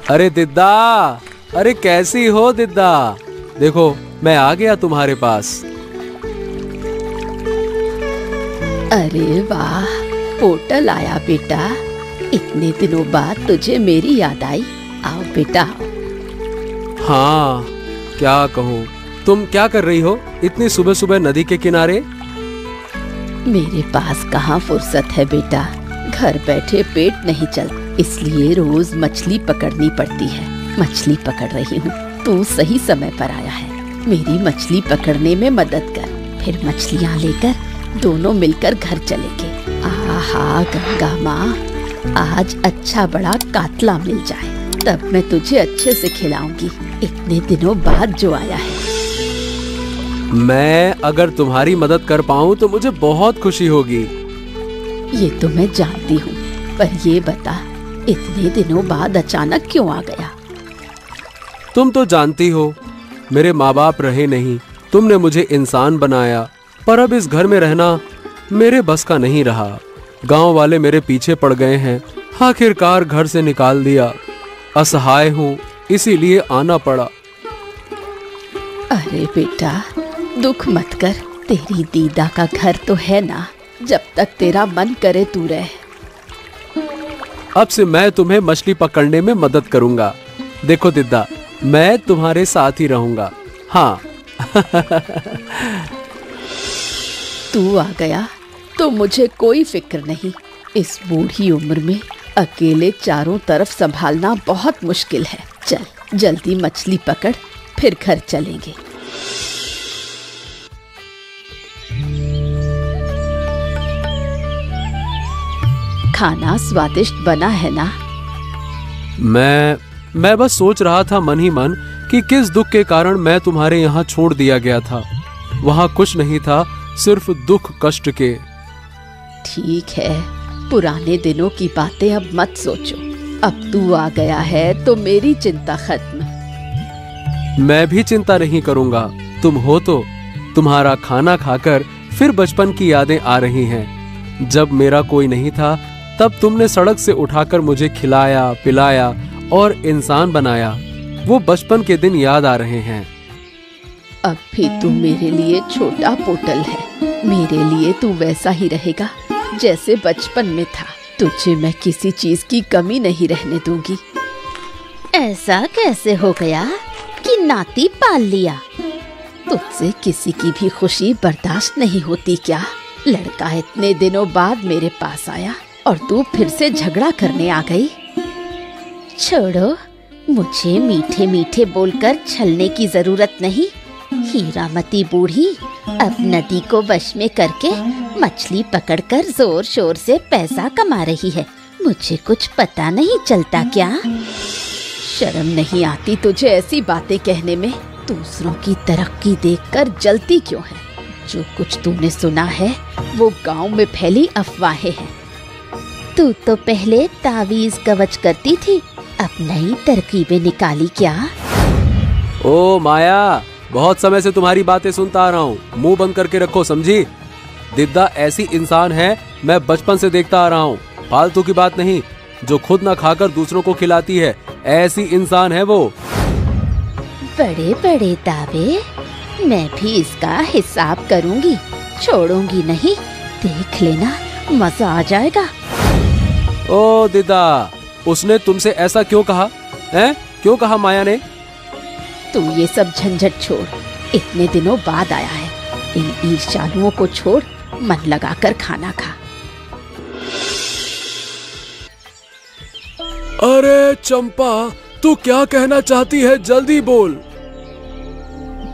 अरे दिद्दा, अरे कैसी हो दिद्दा? देखो मैं आ गया तुम्हारे पास। अरे वाह, पोटल आया बेटा। इतने दिनों बाद तुझे मेरी याद आई। आओ बेटा। हाँ, क्या कहूँ। तुम क्या कर रही हो इतनी सुबह सुबह नदी के किनारे? मेरे पास कहाँ फुर्सत है बेटा, घर बैठे पेट नहीं चलता, इसलिए रोज मछली पकड़नी पड़ती है। मछली पकड़ रही हूँ। तू सही समय पर आया है। मेरी मछली पकड़ने में मदद कर, फिर मछलियाँ लेकर दोनों मिलकर घर चलेंगे। आहा गंगा माँ, आज अच्छा बड़ा कातला मिल जाए, तब मैं तुझे अच्छे से खिलाऊंगी। इतने दिनों बाद जो आया है। मैं अगर तुम्हारी मदद कर पाऊँ तो मुझे बहुत खुशी होगी। ये तो मैं जानती हूँ, पर ये बता, इतने दिनों बाद अचानक क्यों आ गया? तुम तो जानती हो, मेरे माँ बाप रहे नहीं, तुमने मुझे इंसान बनाया, पर अब इस घर में रहना मेरे बस का नहीं रहा। गांव वाले मेरे पीछे पड़ गए हैं, आखिरकार घर से निकाल दिया। असहाय हूँ, इसीलिए आना पड़ा। अरे बेटा, दुख मत कर। तेरी दीदा का घर तो है ना, जब तक तेरा मन करे तू रह। अब से मैं तुम्हें मछली पकड़ने में मदद करूंगा। देखो दिद्दा, मैं तुम्हारे साथ ही रहूंगा। हाँ। तू आ गया तो मुझे कोई फिक्र नहीं। इस बूढ़ी उम्र में अकेले चारों तरफ संभालना बहुत मुश्किल है। चल जल्दी मछली पकड़, फिर घर चलेंगे। खाना स्वादिष्ट बना है ना? मैं बस सोच रहा था मन ही मन कि किस दुख के कारण मैं तुम्हारे यहाँ छोड़ दिया गया था। वहाँ कुछ नहीं था, सिर्फ दुख कष्ट के। ठीक है, पुराने दिनों की बातें अब मत सोचो। अब तू आ गया है तो मेरी चिंता खत्म। मैं भी चिंता नहीं करूंगा। तुम हो तो। तुम्हारा खाना खाकर फिर बचपन की यादें आ रही हैं। जब मेरा कोई नहीं था, तब तुमने सड़क से उठाकर मुझे खिलाया पिलाया और इंसान बनाया। वो बचपन के दिन याद आ रहे हैं। अब भी तू मेरे लिए छोटा पोटल है। मेरे लिए तू वैसा ही रहेगा जैसे बचपन में था। तुझे मैं किसी चीज की कमी नहीं रहने दूंगी। ऐसा कैसे हो गया कि नाती पाल लिया? तुझसे किसी की भी खुशी बर्दाश्त नहीं होती क्या? लड़का इतने दिनों बाद मेरे पास आया और तू फिर से झगड़ा करने आ गई। छोड़ो, मुझे मीठे मीठे बोलकर छलने की जरूरत नहीं। हीरामती बूढ़ी अब नदी को वश में करके मछली पकड़कर जोर शोर से पैसा कमा रही है। मुझे कुछ पता नहीं चलता क्या? शर्म नहीं आती तुझे ऐसी बातें कहने में? दूसरों की तरक्की देखकर जलती क्यों है? जो कुछ तूने सुना है वो गांव में फैली अफवाहें हैं। तू तो पहले तावीज कवच करती थी, अब नई तरकीबें निकाली क्या? ओ माया, बहुत समय से तुम्हारी बातें सुनता आ रहा हूँ। मुंह बंद करके रखो, समझी? दिद्दा ऐसी इंसान है, मैं बचपन से देखता आ रहा हूँ। फालतू की बात नहीं, जो खुद ना खाकर दूसरों को खिलाती है, ऐसी इंसान है वो। बड़े बड़े दावे, मैं भी इसका हिसाब करूंगी, छोड़ूंगी नहीं। देख लेना, मजा आ जाएगा। ओ दिद्दा, उसने तुमसे ऐसा क्यों कहा? हैं? क्यों कहा माया ने? तू ये सब झंझट छोड़, इतने दिनों बाद आया है। इन ईर्ष्यालुओं को छोड़, मन लगाकर खाना खा। अरे चंपा, तू क्या कहना चाहती है? जल्दी बोल।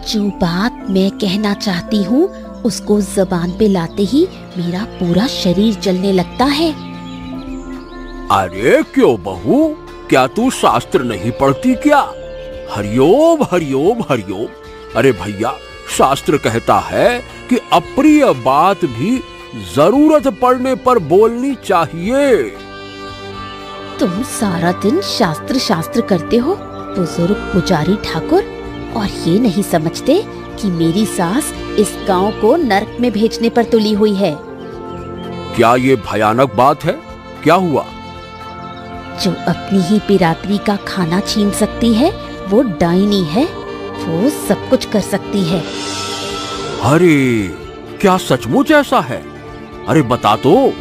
जो बात मैं कहना चाहती हूँ उसको जबान पे लाते ही मेरा पूरा शरीर जलने लगता है। अरे क्यों बहू, क्या तू शास्त्र नहीं पढ़ती क्या? हरिओम हरिओम हरिओम। अरे भैया, शास्त्र कहता है कि अप्रिय बात भी जरूरत पड़ने पर बोलनी चाहिए। तुम सारा दिन शास्त्र शास्त्र करते हो, बुजुर्ग पुजारी ठाकुर, और ये नहीं समझते कि मेरी सास इस गांव को नरक में भेजने पर तुली हुई है। क्या ये भयानक बात है? क्या हुआ? जो अपनी ही बिरादरी का खाना छीन सकती है वो डायनी है, वो सब कुछ कर सकती है। अरे क्या सचमुच ऐसा है? अरे बता तो।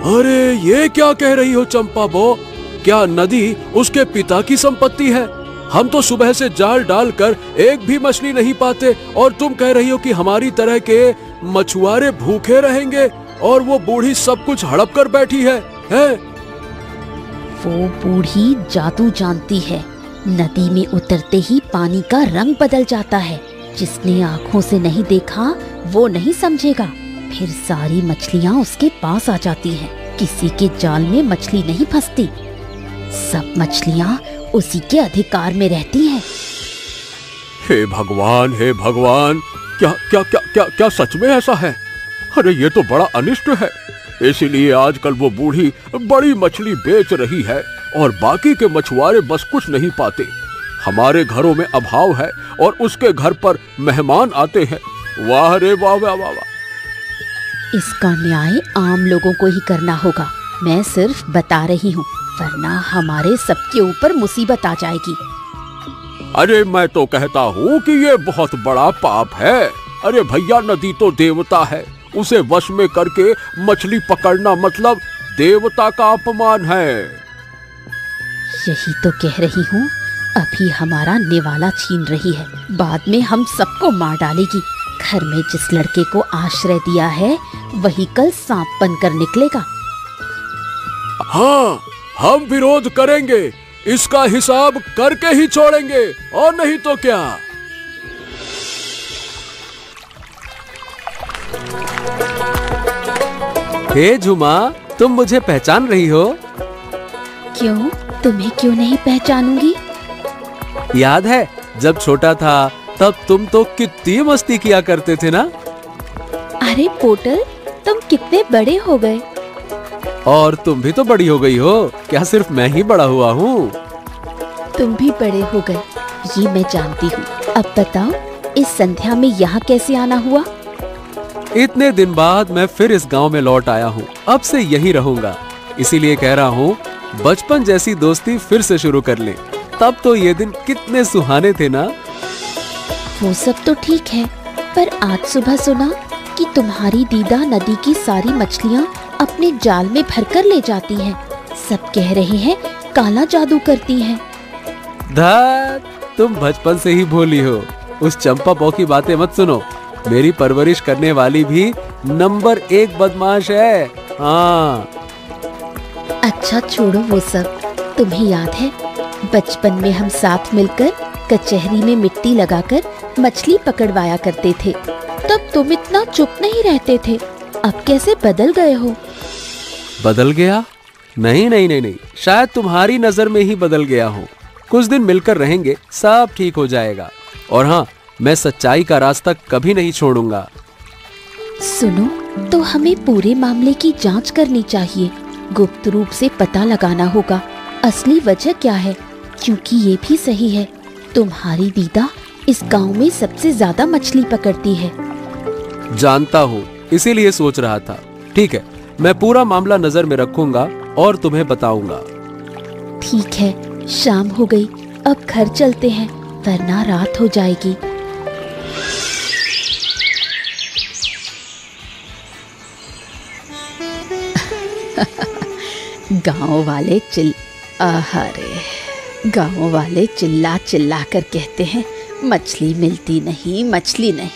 अरे ये क्या कह रही हो चंपा बो? क्या नदी उसके पिता की संपत्ति है? हम तो सुबह से जाल डालकर एक भी मछली नहीं पाते और तुम कह रही हो कि हमारी तरह के मछुआरे भूखे रहेंगे और वो बूढ़ी सब कुछ हड़प कर बैठी है? वो बूढ़ी जादू जानती है। नदी में उतरते ही पानी का रंग बदल जाता है। जिसने आंखों से नहीं देखा वो नहीं समझेगा। फिर सारी मछलियाँ उसके पास आ जाती हैं। किसी के जाल में मछली नहीं फंसती, सब मछलियाँ उसी के अधिकार में रहती हैं। हे भगवान, हे भगवान, क्या क्या क्या क्या क्या सच में ऐसा है? अरे ये तो बड़ा अनिष्ट है। इसीलिए आजकल वो बूढ़ी बड़ी मछली बेच रही है और बाकी के मछुआरे बस कुछ नहीं पाते। हमारे घरों में अभाव है और उसके घर पर मेहमान आते हैं। वाह रे वाह वाह वाह वाह। इसका न्याय आम लोगों को ही करना होगा। मैं सिर्फ बता रही हूँ, वरना हमारे सबके ऊपर मुसीबत आ जाएगी। अरे मैं तो कहता हूँ कि ये बहुत बड़ा पाप है। अरे भैया, नदी तो देवता है, उसे वश में करके मछली पकड़ना मतलब देवता का अपमान है। यही तो कह रही हूँ, अभी हमारा निवाला छीन रही है, बाद में हम सबको मार डालेगी। घर में जिस लड़के को आश्रय दिया है वही कल सांप बनकर निकलेगा। हाँ, हम विरोध करेंगे, इसका हिसाब करके ही छोड़ेंगे, और नहीं तो क्या। हे झुमा, तुम मुझे पहचान रही हो? क्यों, तुम्हें क्यों नहीं पहचानूंगी? याद है जब छोटा था तब तुम तो कितनी मस्ती किया करते थे ना? अरे पोटल, तुम कितने बड़े हो गए। और तुम भी तो बड़ी हो गई हो। क्या सिर्फ मैं ही बड़ा हुआ हूँ? तुम भी बड़े हो गए, ये मैं जानती हूँ। अब बताओ, इस संध्या में यहाँ कैसे आना हुआ? इतने दिन बाद मैं फिर इस गांव में लौट आया हूँ। अब से यहीं रहूंगा। इसीलिए कह रहा हूँ, बचपन जैसी दोस्ती फिर से शुरू कर लें। तब तो ये दिन कितने सुहाने थे ना। वो सब तो ठीक है, पर आज सुबह सुना कि तुम्हारी दीदा नदी की सारी मछलियाँ अपने जाल में भरकर ले जाती हैं। सब कह रहे हैं काला जादू करती हैं। धत, तुम बचपन से ही भोली हो। उस चंपा बो की बातें मत सुनो। मेरी परवरिश करने वाली भी नंबर 1 बदमाश है। हाँ। अच्छा छोड़ो वो सब। तुम्हें याद है बचपन में हम साथ मिलकर कचहरी में मिट्टी लगाकर मछली पकड़वाया करते थे? तब तुम इतना चुप नहीं रहते थे, अब कैसे बदल गए हो? बदल गया? नहीं नहीं नहीं नहीं, शायद तुम्हारी नजर में ही बदल गया हूँ। कुछ दिन मिलकर रहेंगे, सब ठीक हो जाएगा। और हाँ, मैं सच्चाई का रास्ता कभी नहीं छोड़ूंगा। सुनो, तो हमें पूरे मामले की जांच करनी चाहिए। गुप्त रूप से पता लगाना होगा असली वजह क्या है, क्योंकि ये भी सही है, तुम्हारी दीदा इस गांव में सबसे ज्यादा मछली पकड़ती है। जानता हूँ, इसीलिए सोच रहा था। ठीक है, मैं पूरा मामला नजर में रखूंगा और तुम्हें बताऊंगा। ठीक है, शाम हो गई, अब घर चलते हैं, वरना रात हो जाएगी। गांव वाले चिल्ला चिल्ला कर कहते हैं मछली मिलती नहीं, मछली नहीं।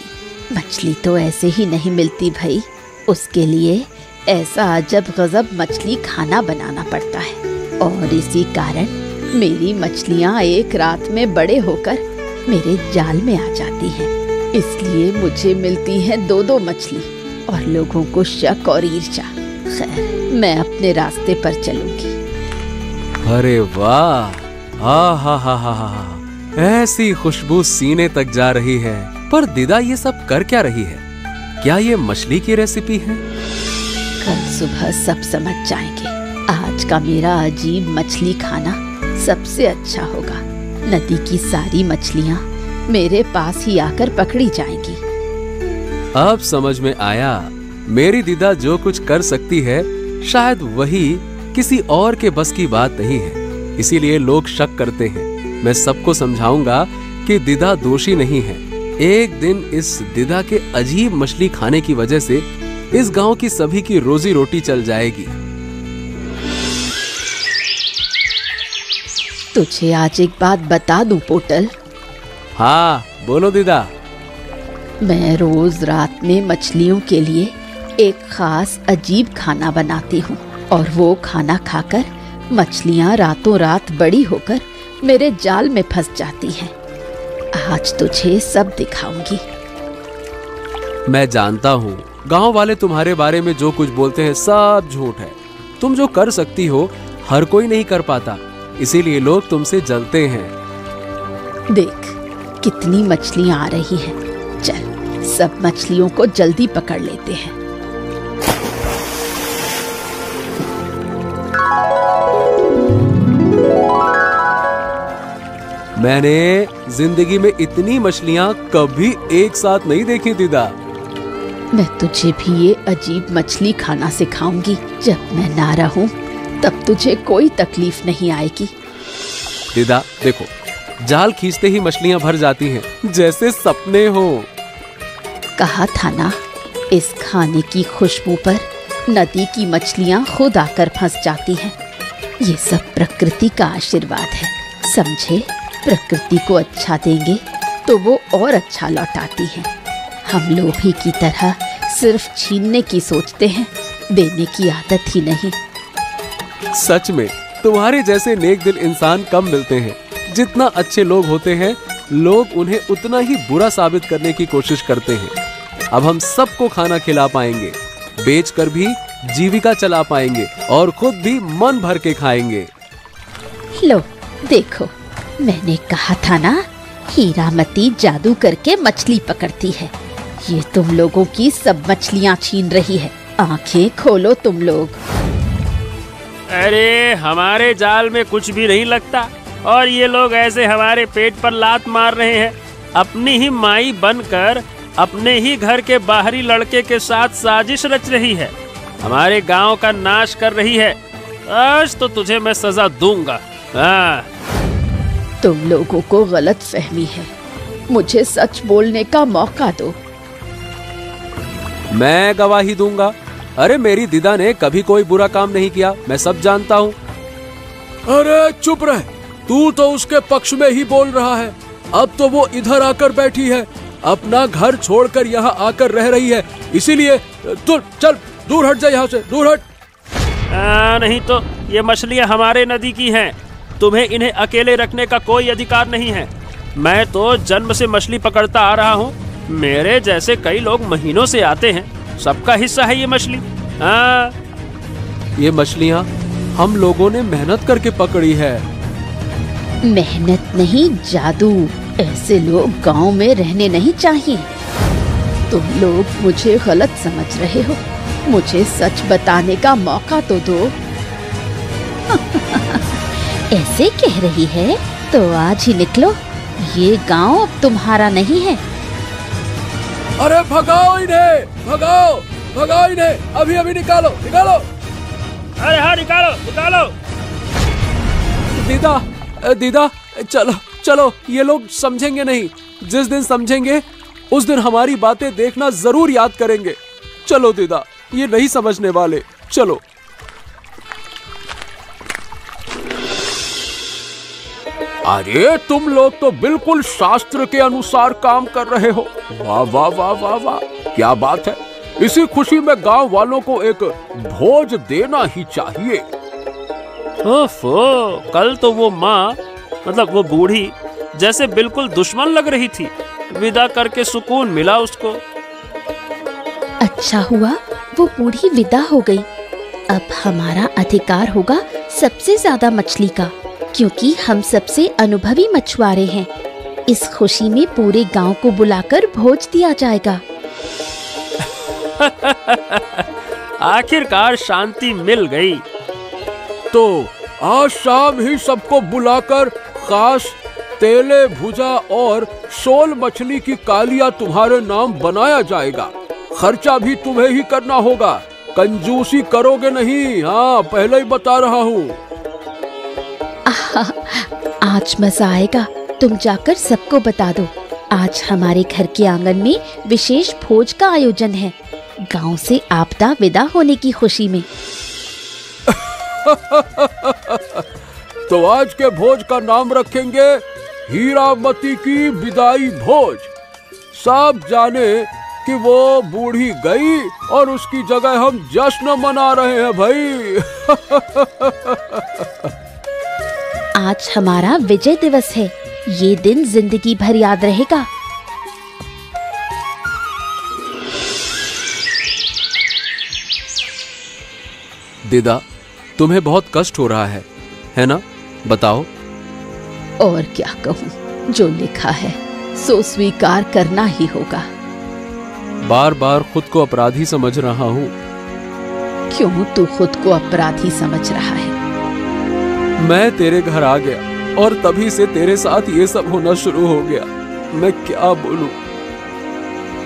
मछली तो ऐसे ही नहीं मिलती भाई, उसके लिए ऐसा अजब गजब मछली खाना बनाना पड़ता है। और इसी कारण मेरी मछलियाँ एक रात में बड़े होकर मेरे जाल में आ जाती हैं। इसलिए मुझे मिलती हैं 2-2 मछली और लोगों को शक और ईर्ष्या। खैर, मैं अपने रास्ते पर चलूंगी। अरे वाह, हा, ऐसी खुशबू सीने तक जा रही है। पर दीदा ये सब कर क्या रही है? क्या ये मछली की रेसिपी है? कल सुबह सब समझ जाएंगे। आज का मेरा अजीब मछली खाना सबसे अच्छा होगा। नदी की सारी मछलियाँ मेरे पास ही आकर पकड़ी जाएंगी। अब समझ में आया, मेरी दीदा जो कुछ कर सकती है शायद वही किसी और के बस की बात नहीं है, इसीलिए लोग शक करते हैं। मैं सबको समझाऊंगा कि दिदा दोषी नहीं है। एक दिन इस दिदा के अजीब मछली खाने की वजह से इस गांव की सभी की रोजी रोटी चल जाएगी। तुझे आज एक बात बता दूं पोटल। हाँ बोलो दिदा। मैं रोज रात में मछलियों के लिए एक खास अजीब खाना बनाती हूँ और वो खाना खाकर मछलियाँ रातों रात बड़ी होकर मेरे जाल में फंस जाती हैं। आज तुझे सब दिखाऊंगी। मैं जानता हूँ गांव वाले तुम्हारे बारे में जो कुछ बोलते हैं सब झूठ है। तुम जो कर सकती हो हर कोई नहीं कर पाता, इसीलिए लोग तुमसे जलते हैं। देख कितनी मछलियाँ आ रही हैं। चल सब मछलियों को जल्दी पकड़ लेते हैं। मैंने जिंदगी में इतनी मछलियाँ कभी एक साथ नहीं देखी दिदा। मैं तुझे भी ये अजीब मछली खाना सिखाऊंगी। जब मैं ना रहूं तब तुझे कोई तकलीफ नहीं आएगी। दिदा देखो, जाल खींचते ही मछलियाँ भर जाती हैं, जैसे सपने हो। कहा था ना, इस खाने की खुशबू पर नदी की मछलियाँ खुद आकर फंस जाती हैं। ये सब प्रकृति का आशीर्वाद है, समझे। प्रकृति को अच्छा देंगे तो वो और अच्छा लौटाती है। हम लोभी की तरह सिर्फ छीनने की सोचते हैं, देने की आदत ही नहीं। सच में तुम्हारे जैसे नेक दिल इंसान कम मिलते हैं। जितना अच्छे लोग होते हैं, लोग उन्हें उतना ही बुरा साबित करने की कोशिश करते हैं। अब हम सबको खाना खिला पाएंगे, बेचकर भी जीविका चला पाएंगे और खुद भी मन भर के खाएंगे। लो देखो, मैंने कहा था ना, हीरामती जादू करके मछली पकड़ती है। ये तुम लोगों की सब मछलियाँ छीन रही है। आंखें खोलो तुम लोग। अरे हमारे जाल में कुछ भी नहीं लगता और ये लोग ऐसे हमारे पेट पर लात मार रहे हैं। अपनी ही माई बनकर अपने ही घर के बाहरी लड़के के साथ साजिश रच रही है, हमारे गांव का नाश कर रही है। आज तो तुझे मैं सजा दूंगा। हाँ। तुम लोगों को गलत फहमी है, मुझे सच बोलने का मौका दो। मैं गवाही दूंगा। अरे मेरी दिदा ने कभी कोई बुरा काम नहीं किया, मैं सब जानता हूँ। अरे चुप रह, तू तो उसके पक्ष में ही बोल रहा है। अब तो वो इधर आकर बैठी है, अपना घर छोड़कर यहाँ आकर रह रही है, इसीलिए तू चल दूर हट जा, यहाँ से दूर हट। नहीं तो ये मछलियाँ हमारे नदी की हैं, तुम्हें इन्हें अकेले रखने का कोई अधिकार नहीं है। मैं तो जन्म से मछली पकड़ता आ रहा हूँ, मेरे जैसे कई लोग महीनों से आते हैं, सबका हिस्सा है ये मछली। हाँ। ये मछलियाँ हम लोगों ने मेहनत करके पकड़ी है। मेहनत नहीं, जादू। ऐसे लोग गांव में रहने नहीं चाहिए। तुम लोग मुझे गलत समझ रहे हो, मुझे सच बताने का मौका तो दो। ऐसे कह रही है तो आज ही निकलो, ये गांव अब तुम्हारा नहीं है। अरे भगाओ इन्हें, भगाओ भगाओ इन्हें, अभी अभी निकालो निकालो। अरे हाँ निकालो निकालो। दीदा दीदा चलो चलो, ये लोग समझेंगे नहीं। जिस दिन समझेंगे उस दिन हमारी बातें देखना जरूर याद करेंगे। चलो दीदा, ये नहीं समझने वाले, चलो। अरे तुम लोग तो बिल्कुल शास्त्र के अनुसार काम कर रहे हो। वाह वाह वाह वाह वाह, क्या बात है। इसी खुशी में गांव वालों को एक भोज देना ही चाहिए। ओफो, कल तो वो माँ, मतलब वो बूढ़ी, जैसे बिल्कुल दुश्मन लग रही थी। विदा करके सुकून मिला उसको। अच्छा हुआ वो बूढ़ी विदा हो गई। अब हमारा अधिकार होगा सबसे ज्यादा मछली का, क्योंकि हम सबसे अनुभवी मछुआरे हैं। इस खुशी में पूरे गांव को बुलाकर भोज दिया जाएगा। आखिरकार शांति मिल गई। तो आज शाम ही सबको बुलाकर खास तेले भुजा और शोल मछली की कालिया तुम्हारे नाम बनाया जाएगा। खर्चा भी तुम्हें ही करना होगा। कंजूसी करोगे नहीं? हाँ, पहले ही बता रहा हूँ। आज मजा आएगा, तुम जाकर सबको बता दो। आज हमारे घर के आंगन में विशेष भोज का आयोजन है, गांव से आपदा विदा होने की खुशी में। तो आज के भोज का नाम रखेंगे हीरामती की विदाई भोज। सब जाने कि वो बूढ़ी गई और उसकी जगह हम जश्न मना रहे हैं भाई। आज हमारा विजय दिवस है, ये दिन जिंदगी भर याद रहेगा। दीदा, तुम्हें बहुत कष्ट हो रहा है ना? बताओ। और क्या कहूँ, जो लिखा है सो स्वीकार करना ही होगा। बार बार खुद को अपराधी समझ रहा हूँ। क्यों तू खुद को अपराधी समझ रहा है? मैं तेरे घर आ गया और तभी से तेरे साथ ये सब होना शुरू हो गया। मैं क्या बोलूं?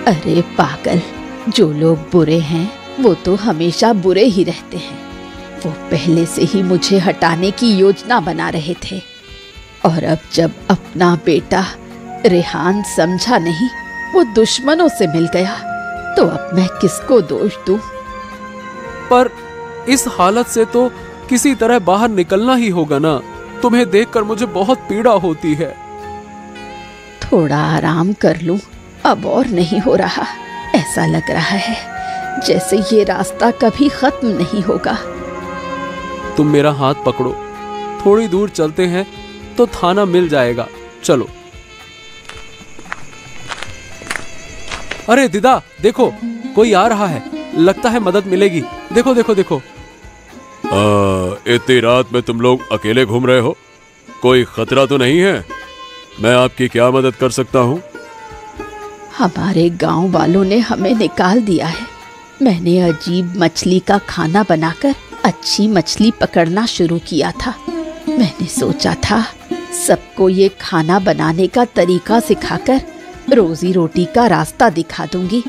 अरे पागल, जो लोग बुरे हैं वो तो हमेशा बुरे ही रहते हैं। वो पहले से ही मुझे हटाने की योजना बना रहे थे, और अब जब अपना बेटा रेहान समझा नहीं, वो दुश्मनों से मिल गया, तो अब मैं किसको दोष दूं? पर इस हालत से तो किसी तरह बाहर निकलना ही होगा ना। तुम्हें देखकर मुझे बहुत पीड़ा होती है। थोड़ा आराम कर लूं, अब और नहीं हो रहा। ऐसा लग रहा है जैसे ये रास्ता कभी खत्म नहीं होगा। तुम मेरा हाथ पकड़ो, थोड़ी दूर चलते हैं तो थाना मिल जाएगा। चलो। अरे दीदा, देखो कोई आ रहा है, लगता है मदद मिलेगी। देखो देखो देखो। इतनी रात में तुम लोग अकेले घूम रहे हो? कोई खतरा तो नहीं है? मैं आपकी क्या मदद कर सकता हूँ? हमारे गांव वालों ने हमें निकाल दिया है। मैंने अजीब मछली का खाना बनाकर अच्छी मछली पकड़ना शुरू किया था। मैंने सोचा था सबको ये खाना बनाने का तरीका सिखाकर रोजी रोटी का रास्ता दिखा दूंगी,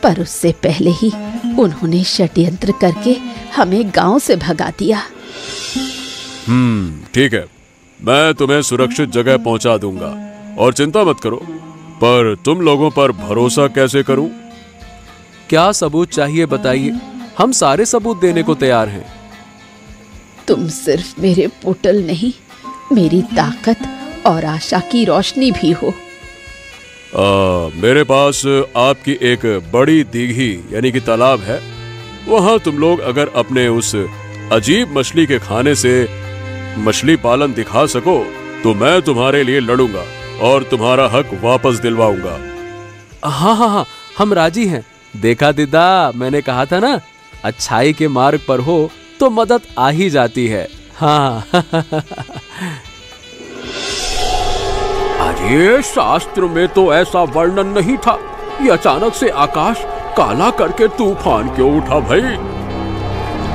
पर उससे पहले ही उन्होंने षड्यंत्र करके हमें गांव से भगा दिया। ठीक है, मैं तुम्हें सुरक्षित जगह पहुंचा दूंगा और चिंता मत करो। पर तुम लोगों पर भरोसा कैसे करूं? क्या सबूत चाहिए बताइए, हम सारे सबूत देने को तैयार हैं। तुम सिर्फ मेरे पुतल नहीं, मेरी ताकत और आशा की रोशनी भी हो। मेरे पास आपकी एक बड़ी दीघी यानी कि तालाब है। वहां तुम लोग अगर अपने उस अजीब मछली के खाने से मछली पालन दिखा सको तो मैं तुम्हारे लिए लड़ूंगा और तुम्हारा हक वापस दिलवाऊंगा। हाँ हाँ हाँ, हम राजी हैं। देखा दीदा, मैंने कहा था ना, अच्छाई के मार्ग पर हो तो मदद आ ही जाती है। हाँ। अरे शास्त्र में तो ऐसा वर्णन नहीं था। ये अचानक से आकाश काला करके तूफान क्यों उठा भाई?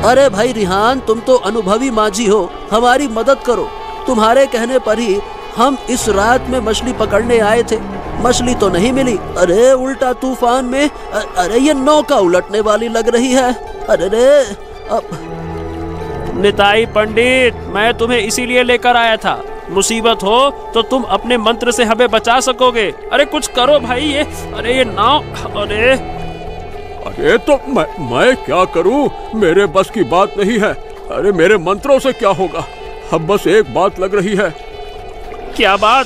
अरे भाई रिहान, तुम तो अनुभवी माझी हो, हमारी मदद करो। तुम्हारे कहने पर ही हम इस रात में मछली पकड़ने आए थे, मछली तो नहीं मिली। अरे उल्टा तूफान में, अरे ये नौका उलटने वाली लग रही है। अरे रे निताई पंडित, मैं तुम्हें इसीलिए लेकर आया था। मुसीबत हो तो तुम अपने मंत्र से हमें बचा सकोगे। अरे कुछ करो भाई। ये नाव, अरे तो मैं क्या करूं? मेरे बस की बात नहीं है। अरे मेरे मंत्रों से क्या होगा? अब बस एक बात लग रही है। क्या बात?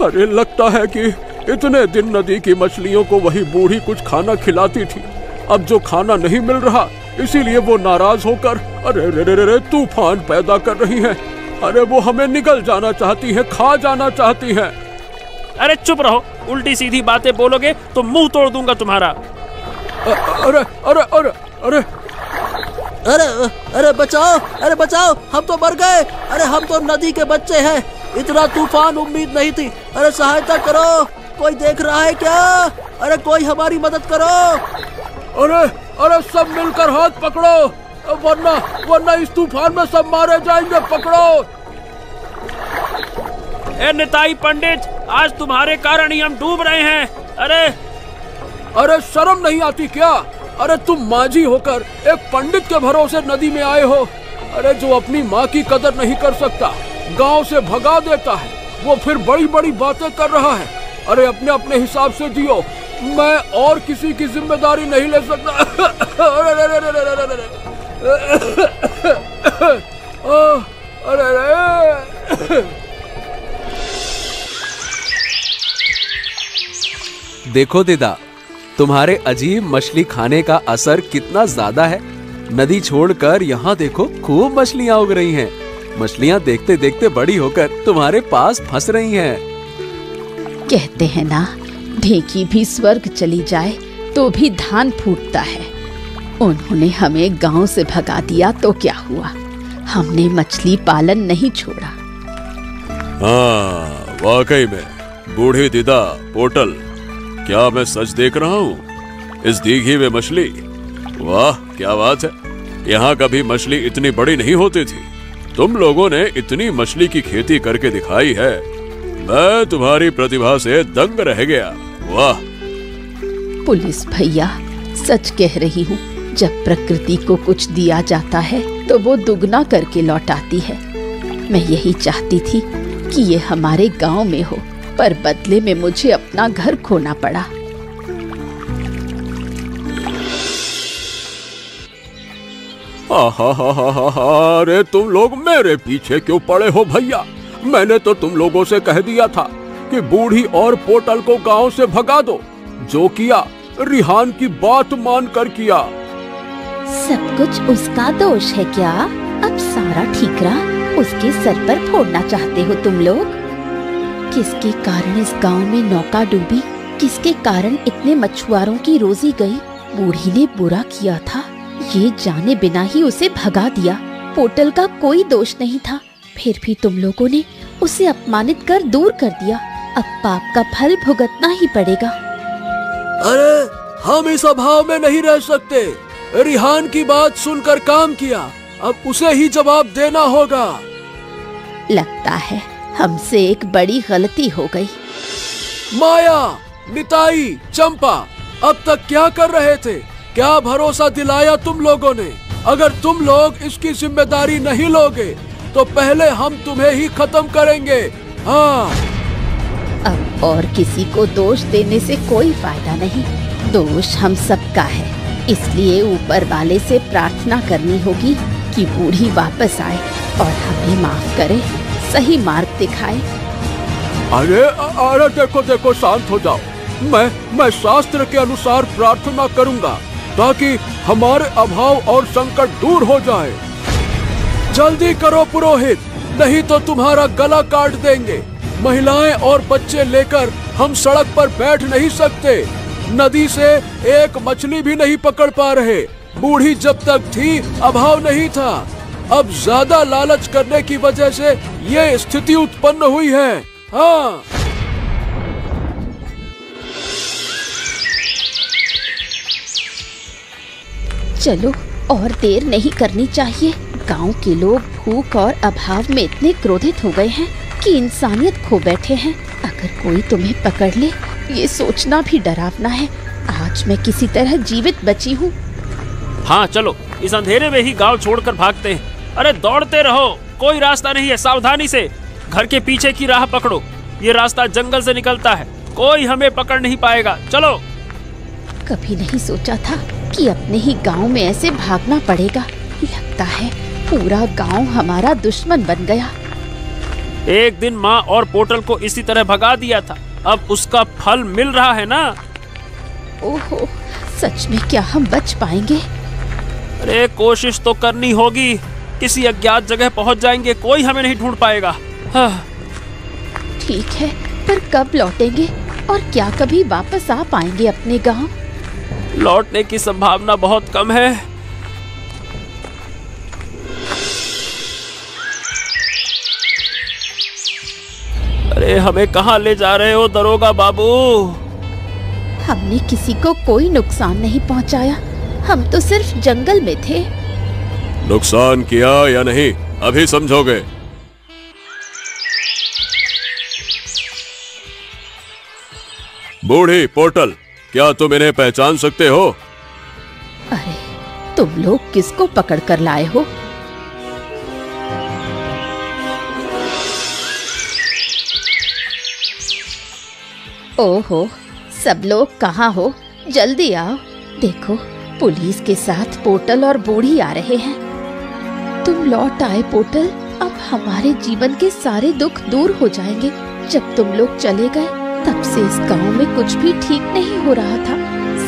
अरे लगता है कि इतने दिन नदी की मछलियों को वही बूढ़ी कुछ खाना खिलाती थी। अब जो खाना नहीं मिल रहा, इसीलिए वो नाराज होकर अरे रे रे रे तूफान पैदा कर रही है। अरे वो हमें निगल जाना चाहती है, खा जाना चाहती है। अरे चुप रहो, उल्टी सीधी बातें बोलोगे तो मुंह तोड़ दूंगा तुम्हारा। अरे अरे अरे अरे अरे अरे बचाओ, अरे बचाओ, हम तो मर गए। अरे हम तो नदी के बच्चे हैं, इतना तूफान उम्मीद नहीं थी। अरे सहायता करो, कोई देख रहा है क्या? अरे कोई हमारी मदद करो। अरे अरे सब मिलकर हाथ पकड़ो, वरना इस तूफान में सब मारे जाएंगे। पकड़ो। ए निताई पंडित, आज तुम्हारे कारण ही हम डूब रहे हैं। अरे शर्म नहीं आती क्या? अरे तुम माझी होकर एक पंडित के भरोसे नदी में आए हो। अरे जो अपनी माँ की कदर नहीं कर सकता, गांव से भगा देता है, वो फिर बड़ी बड़ी बातें कर रहा है। अरे अपने अपने हिसाब से जियो, मैं और किसी की जिम्मेदारी नहीं ले सकता। अरे देखो दीदा, तुम्हारे अजीब मछली खाने का असर कितना ज्यादा है। नदी छोड़कर यहाँ देखो, खूब मछलियाँ उग रही हैं। मछलियाँ देखते देखते बड़ी होकर तुम्हारे पास फंस रही हैं। कहते हैं ना, ढेकी भी स्वर्ग चली जाए तो भी धान फूटता है। उन्होंने हमें गांव से भगा दिया तो क्या हुआ, हमने मछली पालन नहीं छोड़ा। हाँ, वाकई में बूढ़ी दीदा पोटल, क्या मैं सच देख रहा हूँ? इस दीघी में मछली, वाह क्या बात है। यहाँ कभी मछली इतनी बड़ी नहीं होती थी। तुम लोगों ने इतनी मछली की खेती करके दिखाई है, मैं तुम्हारी प्रतिभा से दंग रह गया। वाह। पुलिस भैया, सच कह रही हूँ, जब प्रकृति को कुछ दिया जाता है तो वो दुगना करके लौटाती है। मैं यही चाहती थी कि ये हमारे गांव में हो, पर बदले में मुझे अपना घर खोना पड़ा। अरे तुम लोग मेरे पीछे क्यों पड़े हो भैया? मैंने तो तुम लोगों से कह दिया था कि बूढ़ी और पोटल को गांव से भगा दो। जो किया रिहान की बात मानकर किया। सब कुछ उसका दोष है क्या? अब सारा ठीकरा उसके सर पर फोड़ना चाहते हो तुम लोग? किसके कारण इस गांव में नौका डूबी, किसके कारण इतने मछुआरों की रोजी गई? बूढ़ी ने बुरा किया था, ये जाने बिना ही उसे भगा दिया। पोटल का कोई दोष नहीं था, फिर भी तुम लोगों ने उसे अपमानित कर दूर कर दिया। अब पाप का फल भुगतना ही पड़ेगा। अरे हम इस अभाव में नहीं रह सकते। रिहान की बात सुनकर काम किया, अब उसे ही जवाब देना होगा। लगता है हमसे एक बड़ी गलती हो गई। माया, निताई, चंपा, अब तक क्या कर रहे थे? क्या भरोसा दिलाया तुम लोगों ने? अगर तुम लोग इसकी जिम्मेदारी नहीं लोगे तो पहले हम तुम्हें ही खत्म करेंगे। हाँ। अब और किसी को दोष देने से कोई फायदा नहीं, दोष हम सबका है। इसलिए ऊपर वाले से प्रार्थना करनी होगी कि बूढ़ी वापस आए और हमें माफ करे, सही मार्ग दिखाए। अरे अरे देखो देखो, शांत हो जाओ। मैं शास्त्र के अनुसार प्रार्थना करूंगा ताकि हमारे अभाव और संकट दूर हो जाए। जल्दी करो पुरोहित, नहीं तो तुम्हारा गला काट देंगे। महिलाएं और बच्चे लेकर हम सड़क पर बैठ नहीं सकते। नदी से एक मछली भी नहीं पकड़ पा रहे। बूढ़ी जब तक थी अभाव नहीं था, अब ज्यादा लालच करने की वजह से ये स्थिति उत्पन्न हुई है। हाँ। चलो, और देर नहीं करनी चाहिए। गांव के लोग भूख और अभाव में इतने क्रोधित हो गए हैं कि इंसानियत खो बैठे हैं। अगर कोई तुम्हें पकड़ ले, ये सोचना भी डरावना है। आज मैं किसी तरह जीवित बची हूँ। हाँ चलो, इस अंधेरे में ही गांव छोड़कर भागते हैं। अरे दौड़ते रहो, कोई रास्ता नहीं है, सावधानी से। घर के पीछे की राह पकड़ो, ये रास्ता जंगल से निकलता है, कोई हमें पकड़ नहीं पाएगा। चलो। कभी नहीं सोचा था कि अपने ही गांव में ऐसे भागना पड़ेगा। लगता है पूरा गांव हमारा दुश्मन बन गया। एक दिन माँ और पोटल को इसी तरह भगा दिया था, अब उसका फल मिल रहा है ना। ओहो, सच में क्या हम बच पाएंगे? अरे कोशिश तो करनी होगी, किसी अज्ञात जगह पहुंच जाएंगे, कोई हमें नहीं ढूंढ पाएगा। हाँ। ठीक है, पर कब लौटेंगे और क्या कभी वापस आ पाएंगे अपने गांव? लौटने की संभावना बहुत कम है। अरे हमें कहाँ ले जा रहे हो दरोगा बाबू? हमने किसी को कोई नुकसान नहीं पहुंचाया, हम तो सिर्फ जंगल में थे। नुकसान किया या नहीं अभी समझोगे। बूढ़ी पोटल, क्या तुम इन्हें पहचान सकते हो? अरे तुम लोग किसको पकड़ कर लाए हो? ओहो, सब लोग कहाँ हो? जल्दी आओ। देखो, पुलिस के साथ पोटल और बूढ़ी आ रहे हैं। तुम लौट आए पोटल। अब हमारे जीवन के सारे दुख दूर हो जाएंगे। जब तुम लोग चले गए तब से इस गांव में कुछ भी ठीक नहीं हो रहा था।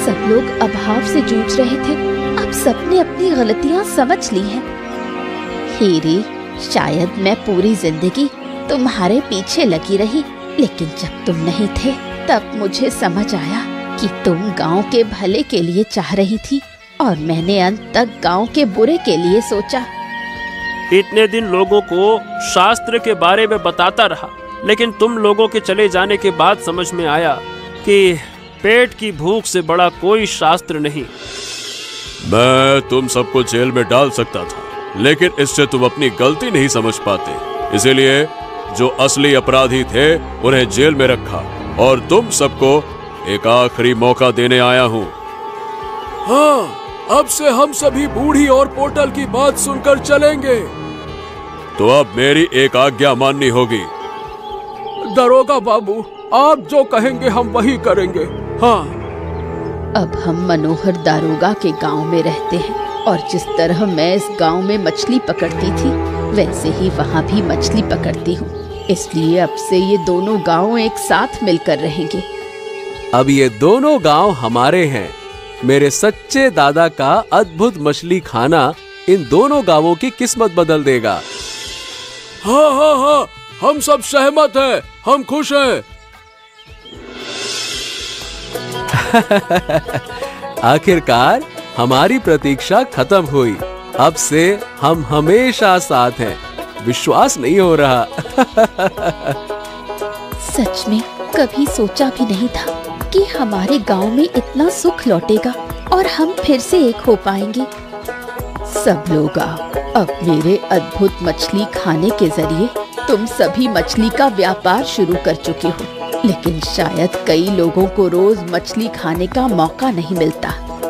सब लोग अभाव से जूझ रहे थे। अब सबने अपनी गलतियां समझ ली हैं। हीरी, शायद मैं पूरी जिंदगी तुम्हारे पीछे लगी रही, लेकिन जब तुम नहीं थे तब मुझे समझ आया कि तुम गांव के भले के लिए चाह रही थी और मैंने अंत तक गांव के बुरे के लिए सोचा। इतने दिन लोगों को शास्त्र के बारे में बताता रहा, लेकिन तुम लोगों के चले जाने के बाद समझ में आया कि पेट की भूख से बड़ा कोई शास्त्र नहीं। मैं तुम सबको जेल में डाल सकता था, लेकिन इससे तुम अपनी गलती नहीं समझ पाते। इसीलिए जो असली अपराधी थे उन्हें जेल में रखा और तुम सबको एक आखिरी मौका देने आया हूँ। हाँ, अब से हम सभी बूढ़ी और पोटल की बात सुनकर चलेंगे। तो अब मेरी एक आज्ञा माननी होगी। दरोगा बाबू, आप जो कहेंगे हम वही करेंगे। हाँ। अब हम मनोहर दारोगा के गांव में रहते हैं और जिस तरह मैं इस गांव में मछली पकड़ती थी वैसे ही वहाँ भी मछली पकड़ती हूँ। इसलिए अब से ये दोनों गांव एक साथ मिलकर रहेंगे। अब ये दोनों गांव हमारे हैं। मेरे सच्चे दादा का अद्भुत मछली खाना इन दोनों गांवों की किस्मत बदल देगा। हाँ हाँ हाँ, हम सब सहमत हैं, हम खुश हैं। आखिरकार हमारी प्रतीक्षा खत्म हुई। अब से हम हमेशा साथ हैं। विश्वास नहीं हो रहा। सच में कभी सोचा भी नहीं था कि हमारे गांव में इतना सुख लौटेगा और हम फिर से एक हो पाएंगे। सब लोग आओ, अब मेरे अद्भुत मछली खाने के जरिए तुम सभी मछली का व्यापार शुरू कर चुके हो, लेकिन शायद कई लोगों को रोज मछली खाने का मौका नहीं मिलता।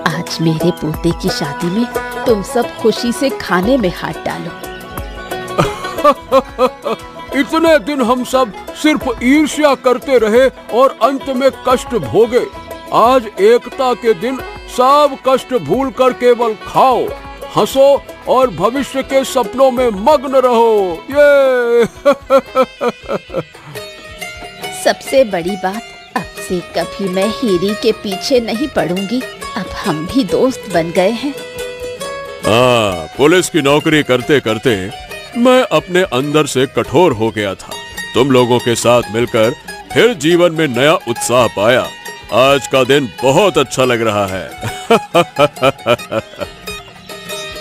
आज मेरे पोते की शादी में तुम सब खुशी से खाने में हाथ डालो। इतने दिन हम सब सिर्फ ईर्ष्या करते रहे और अंत में कष्ट भोगे। आज एकता के दिन सब कष्ट भूलकर केवल खाओ, हंसो और भविष्य के सपनों में मग्न रहो। ये सबसे बड़ी बात, अब से कभी मैं हीरी के पीछे नहीं पड़ूंगी। अब हम भी दोस्त बन गए हैं। हाँ, पुलिस की नौकरी करते करते मैं अपने अंदर से कठोर हो गया था। तुम लोगों के साथ मिलकर फिर जीवन में नया उत्साह पाया। आज का दिन बहुत अच्छा लग रहा है।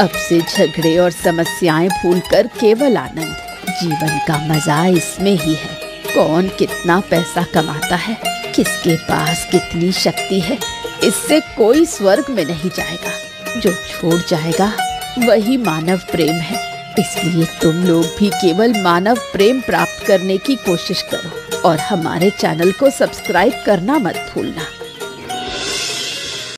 अब से झगड़े और समस्याएं भूलकर केवल आनंद। जीवन का मजा इसमें ही है। कौन कितना पैसा कमाता है, किसके पास कितनी शक्ति है, इससे कोई स्वर्ग में नहीं जाएगा। जो छोड़ जाएगा वही मानव प्रेम है। इसलिए तुम लोग भी केवल मानव प्रेम प्राप्त करने की कोशिश करो और हमारे चैनल को सब्सक्राइब करना मत भूलना।